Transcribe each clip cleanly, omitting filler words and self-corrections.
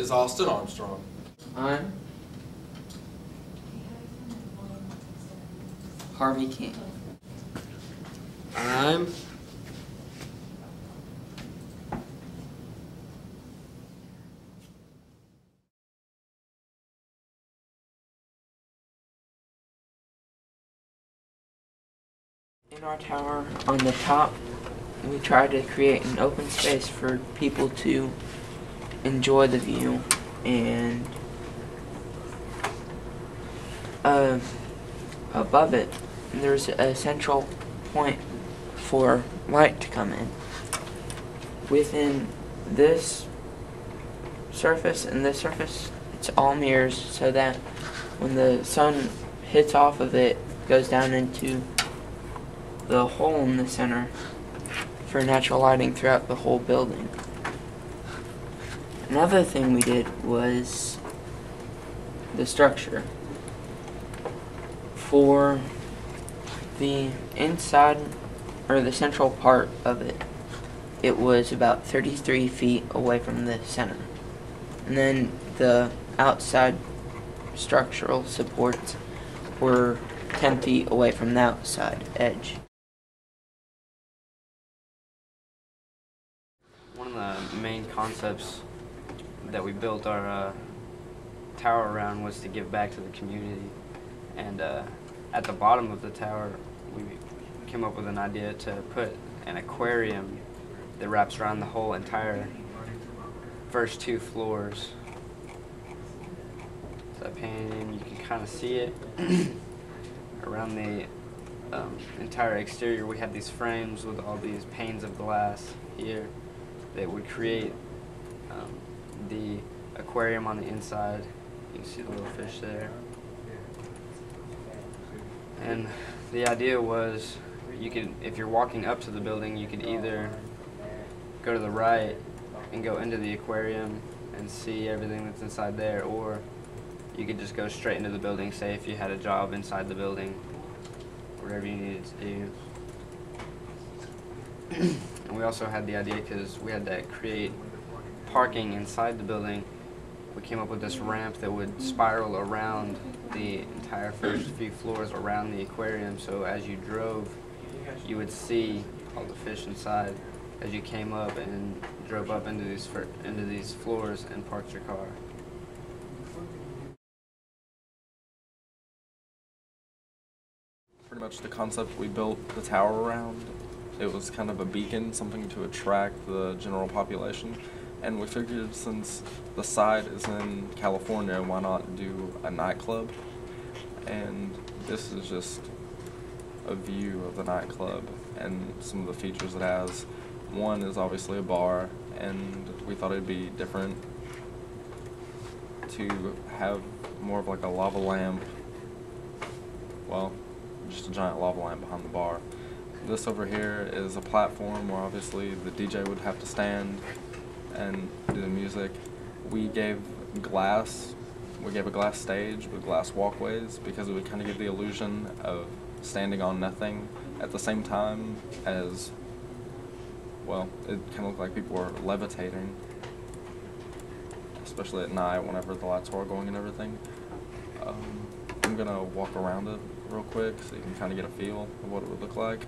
is Austin Armstrong. I'm Harvey King. I'm In our tower, on the top, we try to create an open space for people to enjoy the view, and above it, there's a central point for light to come in. Within this surface and this surface, it's all mirrors, so that when the sun hits off of it, it goes down into the hole in the center for natural lighting throughout the whole building. Another thing we did was the structure. For the inside, or the central part of it, it was about 33 feet away from the center. And then the outside structural supports were 10 feet away from the outside edge. One of the main concepts that we built our tower around was to give back to the community. And at the bottom of the tower, we came up with an idea to put an aquarium that wraps around the whole entire first 2 floors. So that painting, you can kind of see it around the entire exterior. We had these frames with all these panes of glass here that would create the aquarium on the inside. You can see the little fish there. And the idea was, you could, if you're walking up to the building, you could either go to the right and go into the aquarium and see everything that's inside there, or you could just go straight into the building, say if you had a job inside the building, whatever you needed to do. And we also had the idea, because we had to create parking inside the building, we came up with this ramp that would spiral around the entire first few floors around the aquarium, so as you drove, you would see all the fish inside as you came up and drove up into these floors and parked your car. Pretty much the concept we built the tower around. It was kind of a beacon, something to attract the general population. And we figured, since the site is in California, why not do a nightclub? And this is just a view of the nightclub and some of the features it has. One is obviously a bar, and we thought it'd be different to have more of like a lava lamp, well, just a giant lava lamp behind the bar. This over here is a platform where obviously the DJ would have to stand and do the music. We gave a glass stage with glass walkways, because it would kind of give the illusion of standing on nothing, at the same time as, well, it kind of looked like people were levitating, especially at night whenever the lights were going and everything. I'm gonna walk around it real quick so you can kind of get a feel of what it would look like.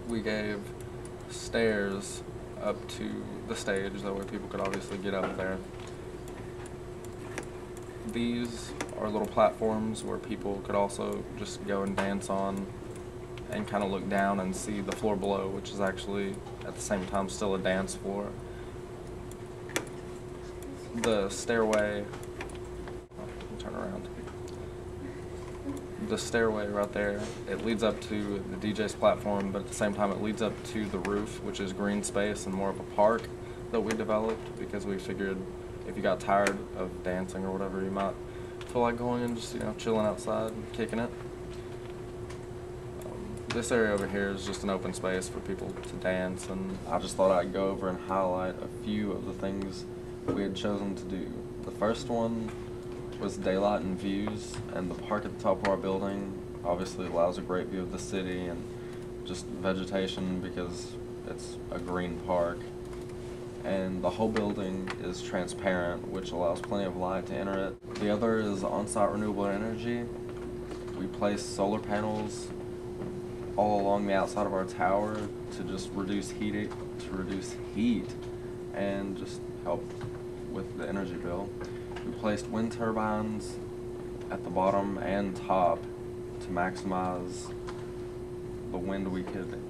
We gave stairs up to the stage, that way people could obviously get up there. These are little platforms where people could also just go and dance on and kind of look down and see the floor below, which is actually at the same time still a dance floor. The stairway, turn around. The stairway right there, it leads up to the DJ's platform, but at the same time it leads up to the roof, which is green space and more of a park that we developed, because we figured if you got tired of dancing or whatever, you might feel like going and just, chilling outside and kicking it. This area over here is just an open space for people to dance, and I just thought I'd go over and highlight a few of the things we had chosen to do. The first one was daylight and views, and the park at the top of our building obviously allows a great view of the city and just vegetation, because it's a green park. and the whole building is transparent, which allows plenty of light to enter it. The other is on-site renewable energy. We place solar panels all along the outside of our tower to just reduce heat, and just help with the energy bill. We placed wind turbines at the bottom and top to maximize the wind we could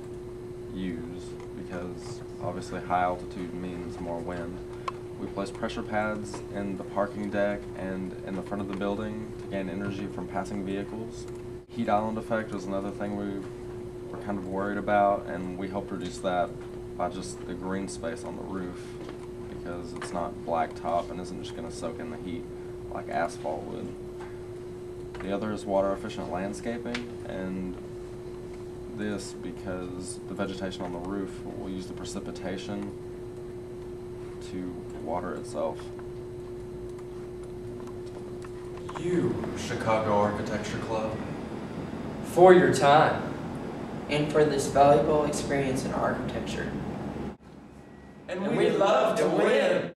use, because obviously high altitude means more wind. We placed pressure pads in the parking deck and in the front of the building to gain energy from passing vehicles. Heat island effect was another thing we were kind of worried about, and we helped reduce that by just the green space on the roof, because it's not blacktop and isn't just going to soak in the heat like asphalt would. The other is water efficient landscaping, and this because the vegetation on the roof will use the precipitation to water itself. You, Chicago Architecture Club, for your time. And for this valuable experience in architecture. and we love to win!